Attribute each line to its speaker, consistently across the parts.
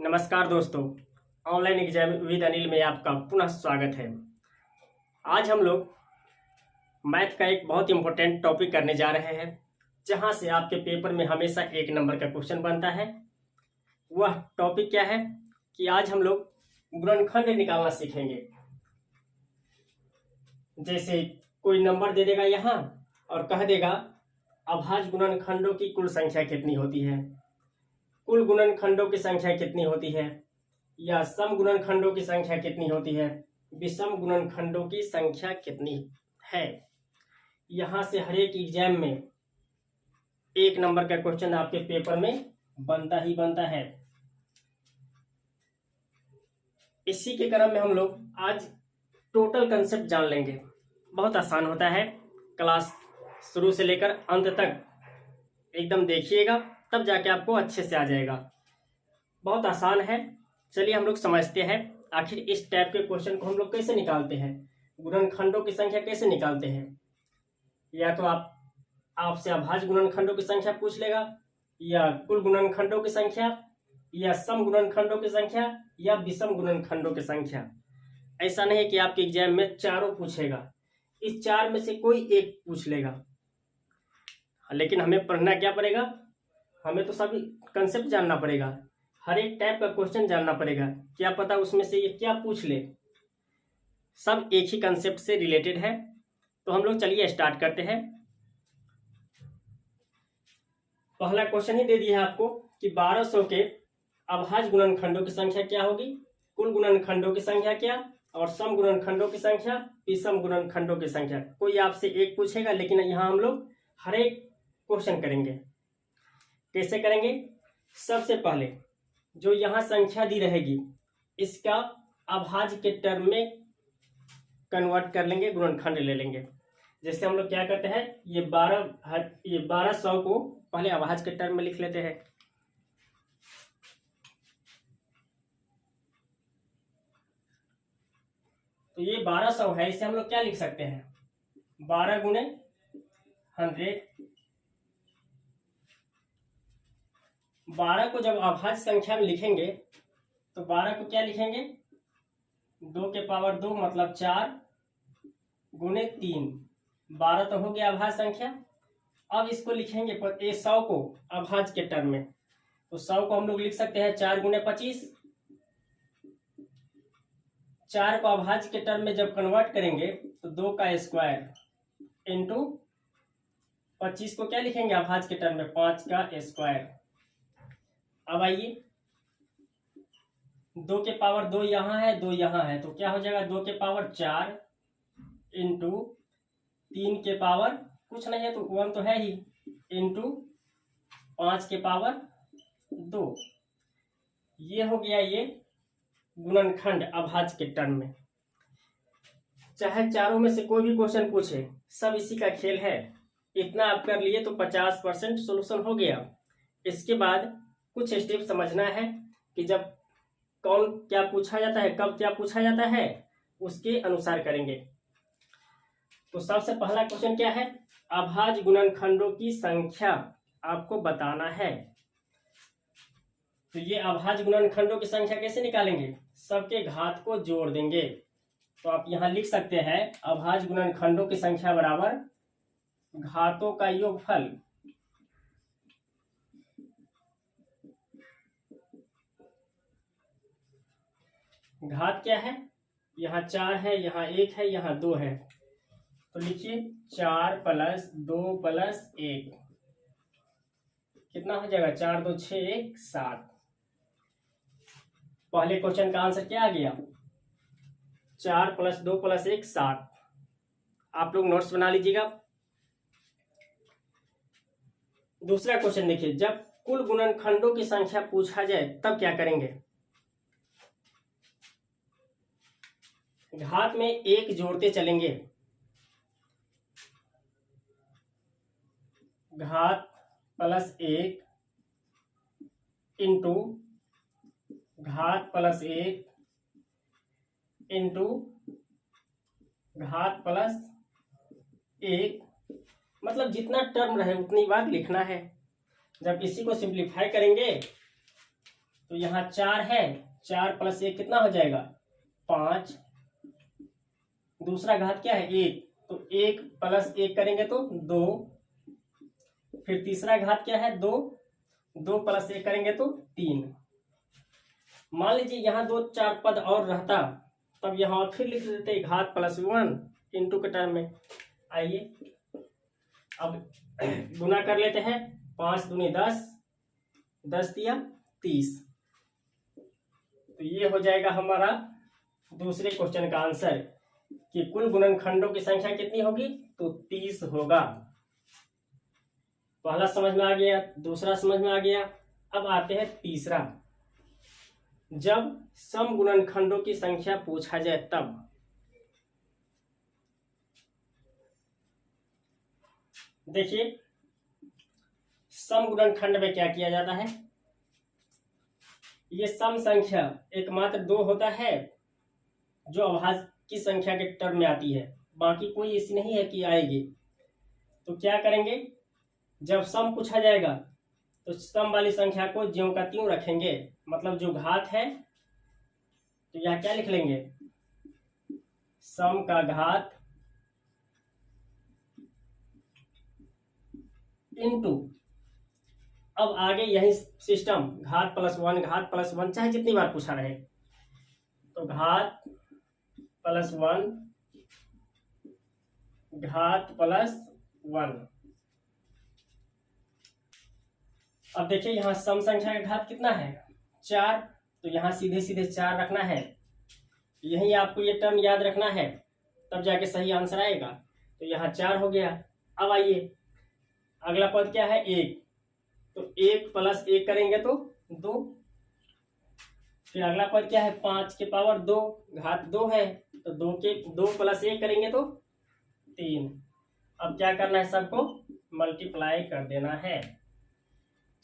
Speaker 1: नमस्कार दोस्तों, online exam with Anil में आपका पुनः स्वागत है। आज हम लोग मैथ का एक बहुत इंपॉर्टेंट टॉपिक करने जा रहे हैं, जहां से आपके पेपर में हमेशा 1 नंबर का क्वेश्चन बनता है। वह टॉपिक क्या है कि आज हम लोग गुणनखंड निकालना सीखेंगे। जैसे कोई नंबर दे देगा यहाँ और कह देगा अभाज्य गुणनखंडों की कुल संख्या कितनी होती है, कुल गुणनखंडों की संख्या कितनी होती है, या सम गुणनखंडों की संख्या कितनी होती है, विषम गुणनखंडों की संख्या कितनी है। यहां से हर एक एग्जाम में 1 नंबर का क्वेश्चन आपके पेपर में बनता ही बनता है। इसी के क्रम में हम लोग आज टोटल कंसेप्ट जान लेंगे। बहुत आसान होता है, क्लास शुरू से लेकर अंत तक एकदम देखिएगा, तब जाके आपको अच्छे से आ जाएगा। बहुत आसान है। चलिए हम लोग समझते हैं आखिर इस टाइप के क्वेश्चन को हम लोग कैसे निकालते हैं, गुणनखंडों की संख्या कैसे निकालते हैं। या तो आपसे अभाज्य गुणनखंडों की संख्या पूछ लेगा, या कुल गुणनखंडों की संख्या, या सम गुणनखंडों की संख्या, या विषम गुणनखंडों की संख्या। ऐसा नहीं कि आपके एग्जाम में चारों पूछेगा, इस चार में से कोई एक पूछ लेगा। लेकिन हमें पढ़ना क्या पड़ेगा, हमें तो सभी कंसेप्ट जानना पड़ेगा, हर एक टाइप का क्वेश्चन जानना पड़ेगा। क्या पता उसमें से ये क्या पूछ ले, सब एक ही कंसेप्ट से रिलेटेड है। तो हम लोग चलिए स्टार्ट करते हैं। पहला क्वेश्चन ही दे दिया है आपको कि 1200 के अभाज्य गुणनखंडों की संख्या क्या होगी, कुल गुणनखंडों की संख्या क्या, और सम गुणनखंडों की संख्या, विषम गुणनखंडों की संख्या। कोई आपसे एक पूछेगा, लेकिन यहाँ हम लोग हर एक क्वेश्चन करेंगे। कैसे करेंगे? सबसे पहले जो यहाँ संख्या दी रहेगी, इसका अभाज्य के टर्म में कन्वर्ट कर लेंगे, गुणनखंड ले लेंगे। जैसे हम लोग क्या करते हैं, ये 1200 को पहले अभाज्य के टर्म में लिख लेते हैं। तो ये 1200 है, इसे हम लोग क्या लिख सकते हैं, 12 गुणे 100। 12 को जब अभाज्य संख्या में लिखेंगे तो 12 को क्या लिखेंगे, 2 के पावर 2 मतलब 4 गुणे 3। 12 तो हो गया अभाज्य संख्या। अब इसको लिखेंगे पर 100 को अभाज्य के टर्म में, तो 100 को हम लोग लिख सकते हैं 4 गुणे 25। 4 को अभाज्य के टर्म में जब कन्वर्ट करेंगे तो 2 का स्क्वायर इंटू 25 को क्या लिखेंगे अभाज्य के टर्म में, 5 का स्क्वायर। अब आइए 2 के पावर 2 यहाँ है, 2 यहाँ है, तो क्या हो जाएगा, 2 के पावर 4 इंटू 3 के पावर कुछ नहीं है तो 1 तो है ही, इंटू 5 के पावर 2। ये हो गया ये गुणनखंड अभाज्य के टर्म में। चाहे चारों में से कोई भी क्वेश्चन पूछे, सब इसी का खेल है। इतना आप कर लिए तो 50% सोल्यूशन हो गया। इसके बाद कुछ स्टेप समझना है कि जब कौन क्या पूछा जाता है, कब क्या पूछा जाता है, उसके अनुसार करेंगे। तो सबसे पहला क्वेश्चन क्या है, अभाज्य गुणनखंडों की संख्या आपको बताना है। तो ये अभाज्य गुणनखंडों की संख्या कैसे निकालेंगे, सबके घात को जोड़ देंगे। तो आप यहां लिख सकते हैं अभाज्य गुणनखंडों की संख्या बराबर घातों का योगफल। घात क्या है, यहाँ 4 है, यहाँ 1 है, यहाँ 2 है, तो लिखिए 4 + 2 + 1 कितना हो जाएगा, 4 2 6 1 7। पहले क्वेश्चन का आंसर क्या आ गया, 4 + 2 + 1 7। आप लोग नोट्स बना लीजिएगा। दूसरा क्वेश्चन देखिए, जब कुल गुणनखंडों की संख्या पूछा जाए तब क्या करेंगे। घात में 1 जोड़ते चलेंगे, घात +1 इंटू घात +1 इंटू घात +1, मतलब जितना टर्म रहे उतनी बार लिखना है। जब इसी को सिंप्लीफाई करेंगे तो यहाँ 4 है, 4 + 1 कितना हो जाएगा 5। दूसरा घात क्या है 1, तो 1 + 1 करेंगे तो 2। फिर तीसरा घात क्या है 2, 2 + 1 करेंगे तो 3। मान लीजिए यहाँ 2-4 पद और रहता, तब यहाँ और फिर लिख देते घात +1 इंटू के टर्म में। आइए अब गुना कर लेते हैं। 5 दूनी 10, 10 तिया 30। तो ये हो जाएगा हमारा दूसरे क्वेश्चन का आंसर कि कुल गुणनखंडों की संख्या कितनी होगी, तो 30 होगा। पहला समझ में आ गया, दूसरा समझ में आ गया। अब आते हैं तीसरा, जब सम गुणनखंडों की संख्या पूछा जाए तब। देखिए सम गुणनखंड में क्या किया जाता है, ये सम संख्या एकमात्र 2 होता है जो अभाज्य की संख्या के टर्म में आती है, बाकी कोई ऐसी नहीं है कि आएगी। तो क्या करेंगे, जब सम पूछा जाएगा तो सम वाली संख्या को ज्यों का त्यों रखेंगे, मतलब जो घात है तो यह क्या लिख लेंगे, सम का घात इनटू, अब आगे यही सिस्टम घात +1 घात +1 चाहे जितनी बार पूछा रहे, तो घात +1 घात +1। अब देखिए यहाँ सम संख्या का घात कितना है 4, तो यहाँ सीधे सीधे 4 रखना है। यही आपको ये टर्म याद रखना है, तब जाके सही आंसर आएगा। तो यहाँ 4 हो गया। अब आइए अगला पद क्या है 1, तो 1 + 1 करेंगे तो 2। फिर अगला पद क्या है 5 के पावर 2 घात 2 है, तो 2 + 1 करेंगे तो 3। अब क्या करना है, सबको मल्टीप्लाई कर देना है।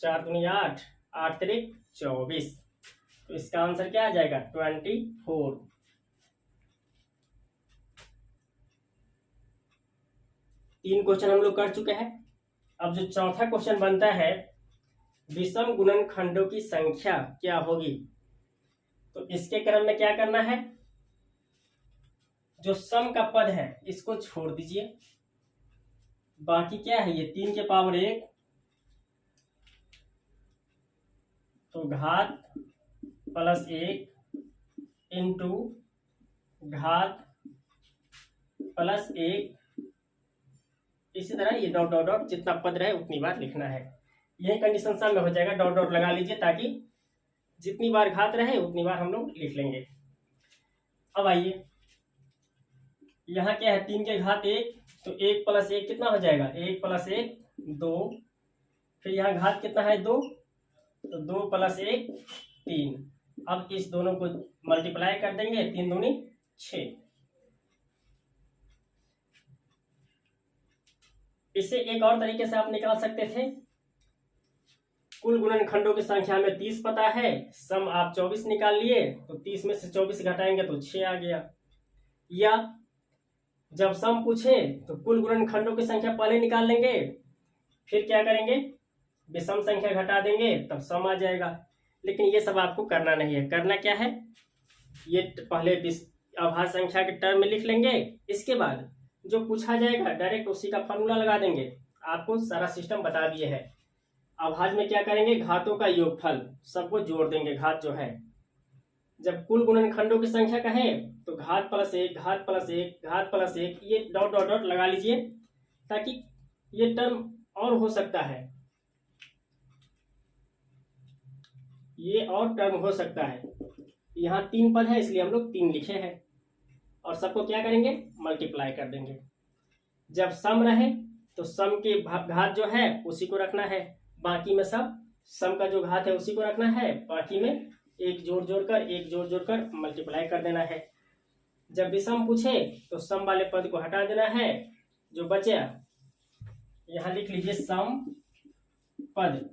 Speaker 1: 4 दूनी 8, 8 तिरिक 24। तो इसका आंसर क्या आ जाएगा 24। तीन क्वेश्चन हम लोग कर चुके हैं। अब जो चौथा क्वेश्चन बनता है, विषम गुणनखंडों की संख्या क्या होगी। तो इसके क्रम में क्या करना है, जो सम का पद है इसको छोड़ दीजिए, बाकी क्या है ये 3 के पावर 1, तो घात +1 इंटू घात +1। इसी तरह ये डॉट डॉट डॉट जितना पद रहे उतनी बार लिखना है। यही कंडीशन सब में हो जाएगा, डॉट डॉट लगा लीजिए ताकि जितनी बार घात रहे उतनी बार हम लोग लिख लेंगे। अब आइए यहाँ क्या है 3 के घात 1, तो 1 + 1 कितना हो जाएगा 1 + 1 2। फिर यहाँ घात कितना है 2, तो 2 + 1 3। अब इस दोनों को मल्टीप्लाई कर देंगे, 3 दूनी 6। इसे एक और तरीके से आप निकाल सकते थे, कुल गुणनखंडों की संख्या में 30 पता है, सम आप 24 निकाल लिए, तो 30 में से 24 घटाएंगे तो 6 आ गया। या जब सम पूछे तो कुल गुणनखंडों की संख्या पहले निकाल लेंगे, फिर क्या करेंगे विषम संख्या घटा देंगे, तब सम आ जाएगा। लेकिन ये सब आपको करना नहीं है। करना क्या है, ये पहले अभाज्य संख्या के टर्म में लिख लेंगे, इसके बाद जो पूछा जाएगा डायरेक्ट उसी का फॉर्मूला लगा देंगे। आपको सारा सिस्टम बता दिए है। अभाज्य में क्या करेंगे, घातों का योगफल सबको जोड़ देंगे। घात जो है जब कुल गुणनखंडों की संख्या कहें तो घात +1 घात +1 घात +1, ये डॉट डॉट डॉट लगा लीजिए ताकि ये टर्म और हो सकता है, ये और टर्म हो सकता है। यहाँ 3 पद है इसलिए हम लोग 3 लिखे हैं, और सबको क्या करेंगे मल्टीप्लाई कर देंगे। जब सम रहे तो सम के घात जो है उसी को रखना है, बाकी में सब सम का जो घात है उसी को रखना है, बाकी में एक जोड़ जोड़कर मल्टीप्लाई कर देना है। जब विषम पूछे तो सम वाले पद को हटा देना है, जो बचे यहाँ लिख लीजिए सम पद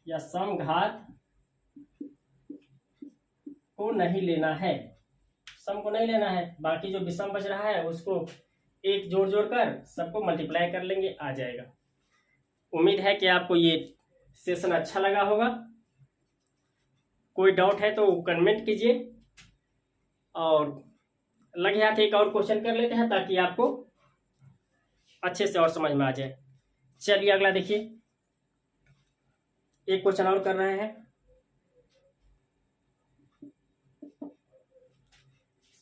Speaker 1: या सम घात को नहीं लेना है, सम को नहीं लेना है, बाकी जो विषम बच रहा है उसको एक जोड़कर सबको मल्टीप्लाई कर लेंगे, आ जाएगा। उम्मीद है कि आपको ये सेशन अच्छा लगा होगा। कोई डाउट है तो कमेंट कीजिए, और लगे हाथ एक और क्वेश्चन कर लेते हैं ताकि आपको अच्छे से और समझ में आ जाए। चलिए अगला देखिए, एक क्वेश्चन और कर रहे हैं।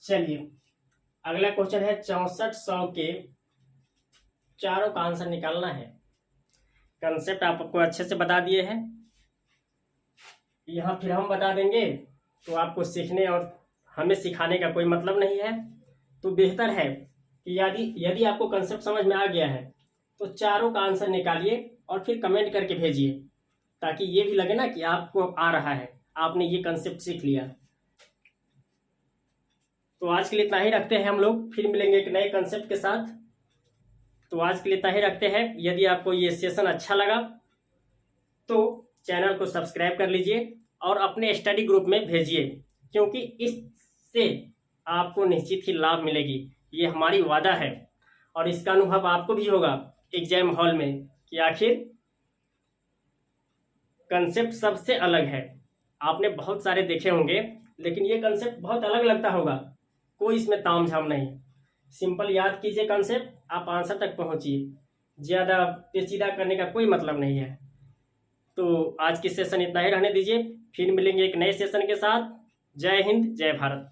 Speaker 1: चलिए अगला क्वेश्चन है 6400 के चारों का आंसर निकालना है। कंसेप्ट आपको अच्छे से बता दिए हैं, यहाँ फिर हम बता देंगे तो आपको सीखने और हमें सिखाने का कोई मतलब नहीं है। तो बेहतर है कि यदि आपको कंसेप्ट समझ में आ गया है तो चारों का आंसर निकालिए और फिर कमेंट करके भेजिए, ताकि ये भी लगे ना कि आपको आ रहा है, आपने ये कंसेप्ट सीख लिया। तो आज के लिए इतना ही रखते हैं हम लोग, फिर मिलेंगे एक नए कंसेप्ट के साथ। तो आज के लिए इतना ही रखते हैं। यदि आपको ये सेशन अच्छा लगा तो चैनल को सब्सक्राइब कर लीजिए और अपने स्टडी ग्रुप में भेजिए, क्योंकि इससे आपको निश्चित ही लाभ मिलेगी, ये हमारी वादा है। और इसका अनुभव आपको भी होगा एग्जाम हॉल में कि आखिर कंसेप्ट सबसे अलग है। आपने बहुत सारे देखे होंगे, लेकिन ये कंसेप्ट बहुत अलग लगता होगा। कोई इसमें तामझाम नहीं, सिंपल याद कीजिए कंसेप्ट, आप आंसर तक पहुंचिए। ज़्यादा पेचीदा करने का कोई मतलब नहीं है। तो आज की सेशन इतना ही रहने दीजिए, फिर मिलेंगे एक नए सेशन के साथ। जय हिंद, जय भारत।